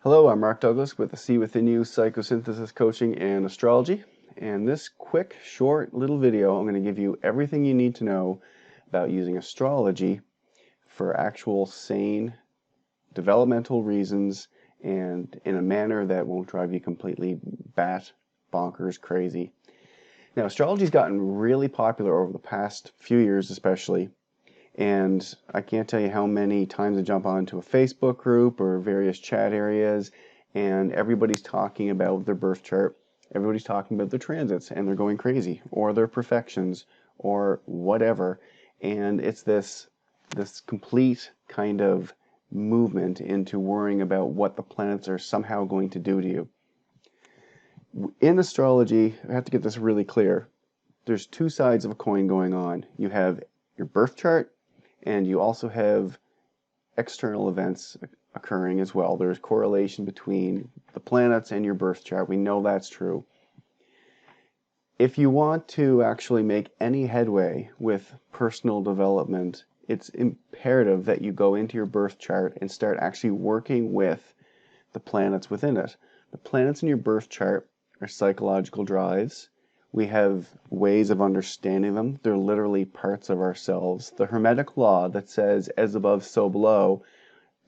Hello, I'm Mark Douglas with the See Within You Psychosynthesis Coaching and Astrology. And this quick, short little video, I'm going to give you everything you need to know about using astrology for actual sane, developmental reasons and in a manner that won't drive you completely bat, bonkers, crazy. Now, astrology's gotten really popular over the past few years especially. And I can't tell you how many times I jump onto a Facebook group or various chat areas and everybody's talking about their birth chart. Everybody's talking about their transits and they're going crazy, or their perfections, or whatever. And it's this complete kind of movement into worrying about what the planets are somehow going to do to you. In astrology, I have to get this really clear. There's two sides of a coin going on. You have your birth chart, and you also have external events occurring as well. There's correlation between the planets and your birth chart. We know that's true. If you want to actually make any headway with personal development, it's imperative that you go into your birth chart and start actually working with the planets within it. The planets in your birth chart are psychological drives. We have ways of understanding them. They're literally parts of ourselves. The Hermetic law that says, as above, so below,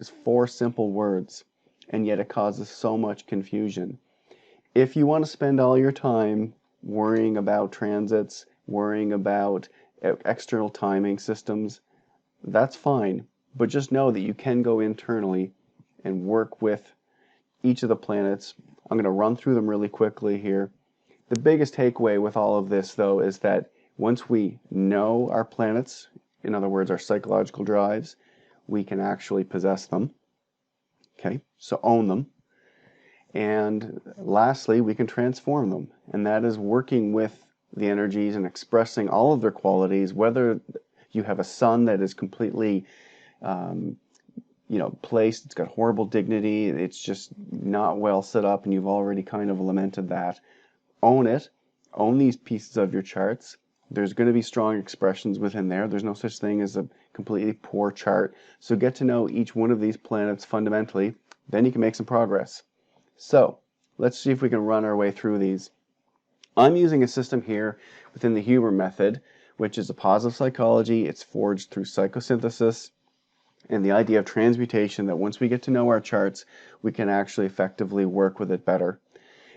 is 4 simple words, and yet it causes so much confusion. If you want to spend all your time worrying about transits, worrying about external timing systems, that's fine. But just know that you can go internally and work with each of the planets. I'm going to run through them really quickly here. The biggest takeaway with all of this, though, is that once we know our planets, in other words, our psychological drives, we can actually possess them. Okay, so own them. And lastly, we can transform them. And that is working with the energies and expressing all of their qualities, whether you have a sun that is completely placed, it's got horrible dignity, it's just not well set up, and you've already kind of lamented that. Own it. Own these pieces of your charts. There's going to be strong expressions within there. There's no such thing as a completely poor chart. So get to know each one of these planets fundamentally. Then you can make some progress. So let's see if we can run our way through these. I'm using a system here within the Huber method, which is a positive psychology. It's forged through psychosynthesis and the idea of transmutation, that once we get to know our charts, we can actually effectively work with it better.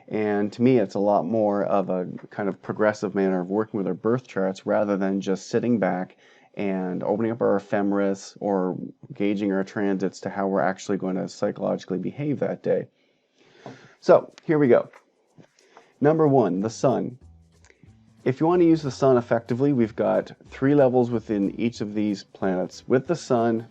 And to me, it's a lot more of a kind of progressive manner of working with our birth charts rather than just sitting back and opening up our ephemeris or gauging our transits to how we're actually going to psychologically behave that day. So here we go. Number 1, the sun. If you want to use the sun effectively, we've got 3 levels within each of these planets. With the sun,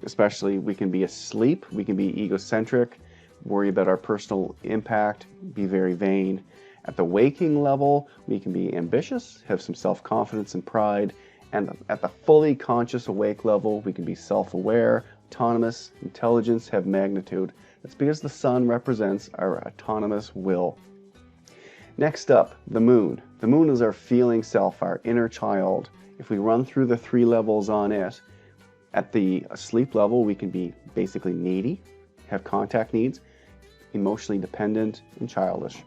especially, we can be asleep, we can be egocentric, worry about our personal impact, be very vain. At the waking level, we can be ambitious, have some self-confidence and pride. And at the fully conscious awake level, we can be self-aware, autonomous, intelligence, have magnitude. That's because the sun represents our autonomous will. Next up, the moon. The moon is our feeling self, our inner child. If we run through the 3 levels on it, at the asleep level, we can be basically needy, have contact needs, emotionally dependent, and childish.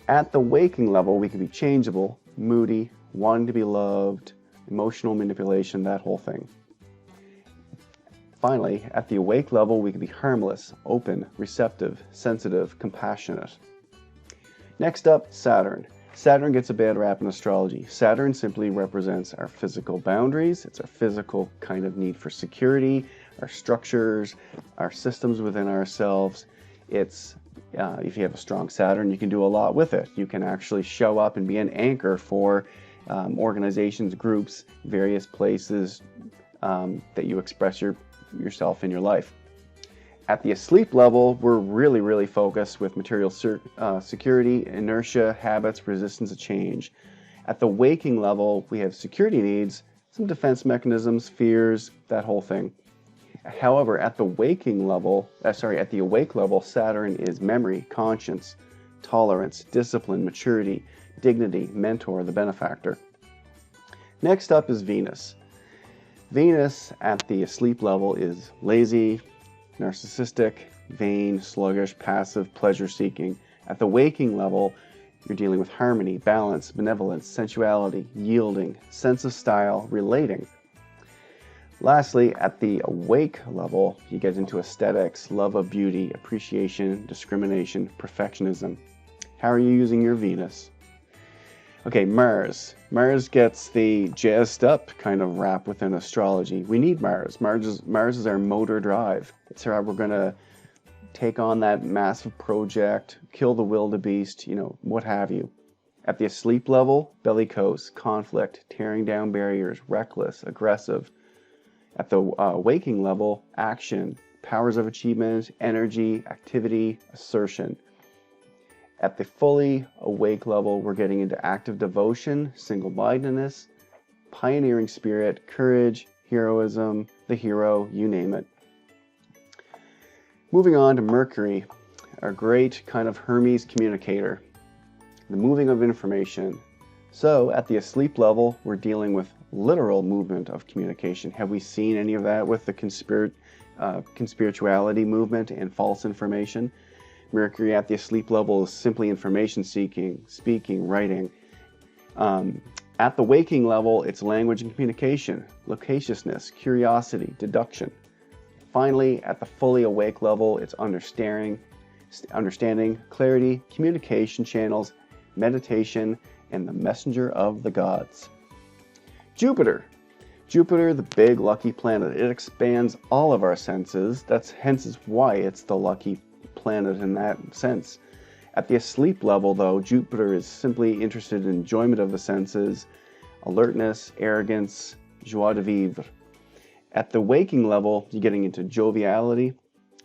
At the waking level, we can be changeable, moody, wanting to be loved, emotional manipulation, that whole thing. Finally, at the awake level, we can be harmless, open, receptive, sensitive, compassionate. Next up, Saturn. Saturn gets a bad rap in astrology. Saturn simply represents our physical boundaries. It's our physical kind of need for security, our structures, our systems within ourselves. It's, if you have a strong Saturn, you can do a lot with it. You can actually show up and be an anchor for organizations, groups, various places that you express yourself in your life. At the asleep level, we're really focused with material security, inertia, habits, resistance to change. At the waking level, we have security needs, some defense mechanisms, fears, that whole thing. However, at the awake level, Saturn is memory, conscience, tolerance, discipline, maturity, dignity, mentor, the benefactor. Next up is Venus. Venus at the asleep level is lazy, narcissistic, vain, sluggish, passive, pleasure-seeking. At the waking level, you're dealing with harmony, balance, benevolence, sensuality, yielding, sense of style, relating. Lastly, at the awake level, you get into aesthetics, love of beauty, appreciation, discrimination, perfectionism. How are you using your Venus? Okay, Mars. Mars gets the jazzed up kind of rap within astrology. We need Mars. Mars is our motor drive. It's how we're going to take on that massive project, kill the wildebeest, what have you. At the asleep level, bellicose, conflict, tearing down barriers, reckless, aggressive. At the waking level, action, powers of achievement, energy, activity, assertion. At the fully awake level, we're getting into active devotion, single-mindedness, pioneering spirit, courage, heroism, the hero, you name it. Moving on to Mercury, our great kind of Hermes communicator, the moving of information. So at the asleep level, we're dealing with literal movement of communication. Have we seen any of that with the conspirituality movement and false information? Mercury at the asleep level is simply information seeking, speaking, writing. At the waking level, it's language and communication, loquaciousness, curiosity, deduction. Finally, at the fully awake level, it's understanding, clarity, communication channels, meditation, and the messenger of the gods. Jupiter, the big lucky planet. It expands all of our senses. That's hence why it's the lucky planet in that sense. At the asleep level, though, Jupiter is simply interested in enjoyment of the senses, alertness, arrogance, joie de vivre. At the waking level, you're getting into joviality,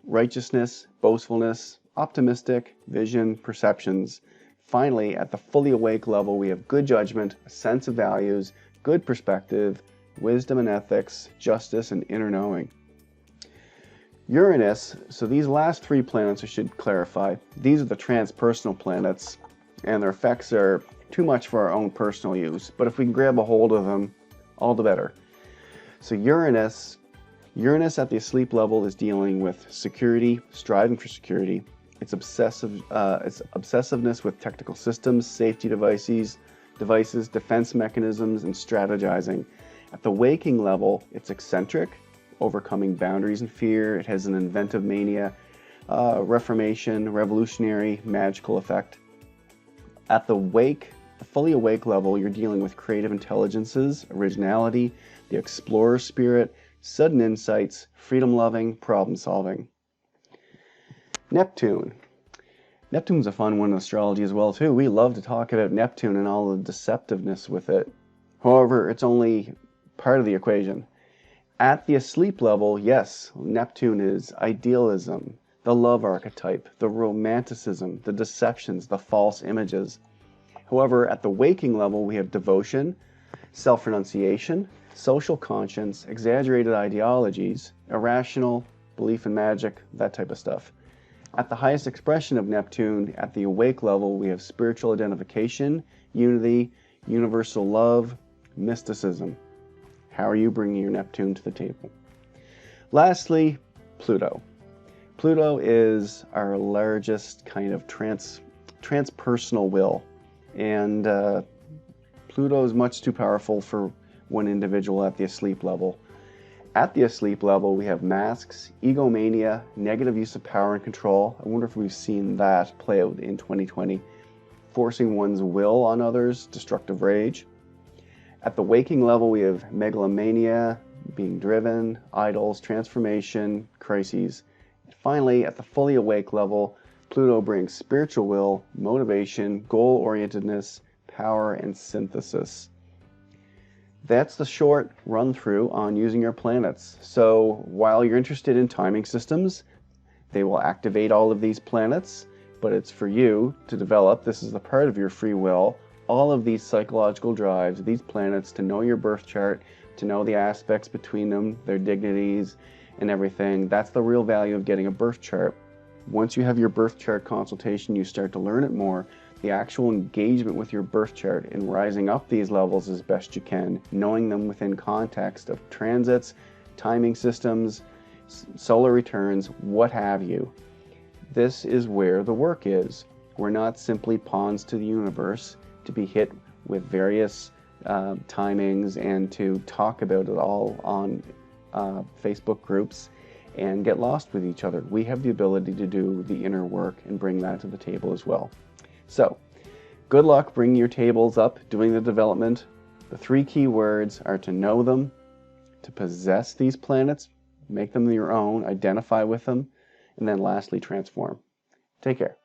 righteousness, boastfulness, optimistic, vision, perceptions. Finally, at the fully awake level, we have good judgment, a sense of values, good perspective, wisdom and ethics, justice, and inner knowing. Uranus, so these last three planets I should clarify, these are the transpersonal planets, and their effects are too much for our own personal use, but if we can grab a hold of them, all the better. So Uranus at the asleep level is dealing with security, striving for security. It's obsessiveness with technical systems, safety devices, defense mechanisms, and strategizing. At the waking level, it's eccentric, overcoming boundaries and fear. It has an inventive mania, reformation, revolutionary, magical effect. At the fully awake level, you're dealing with creative intelligences, originality, the explorer spirit, sudden insights, freedom-loving, problem-solving. Neptune. Neptune's a fun one in astrology as well, too. We love to talk about Neptune and all the deceptiveness with it. However, it's only part of the equation. At the asleep level, yes, Neptune is idealism, the love archetype, the romanticism, the deceptions, the false images. However, at the waking level, we have devotion, self-renunciation, social conscience, exaggerated ideologies, irrational, belief in magic, that type of stuff. At the highest expression of Neptune, at the awake level, we have spiritual identification, unity, universal love, mysticism. How are you bringing your Neptune to the table? Lastly, Pluto. Pluto is our largest kind of transpersonal will, and Pluto is much too powerful for one individual at the asleep level. At the asleep level, we have masks, egomania, negative use of power and control. I wonder if we've seen that play out in 2020. Forcing one's will on others, destructive rage. At the waking level, we have megalomania, being driven, idols, transformation, crises. And finally, at the fully awake level, Pluto brings spiritual will, motivation, goal-orientedness, power, and synthesis. That's the short run-through on using your planets. So while you're interested in timing systems, they will activate all of these planets, but it's for you to develop, this is the part of your free will, all of these psychological drives, these planets, to know your birth chart, to know the aspects between them, their dignities, and everything. That's the real value of getting a birth chart. Once you have your birth chart consultation, you start to learn it more. The actual engagement with your birth chart and rising up these levels as best you can, knowing them within context of transits, timing systems, solar returns, what have you. This is where the work is. We're not simply pawns to the universe to be hit with various timings and to talk about it all on Facebook groups and get lost with each other. We have the ability to do the inner work and bring that to the table as well. So, good luck bringing your tables up, doing the development. The 3 key words are to know them, to possess these planets, make them your own, identify with them, and then lastly, transform. Take care.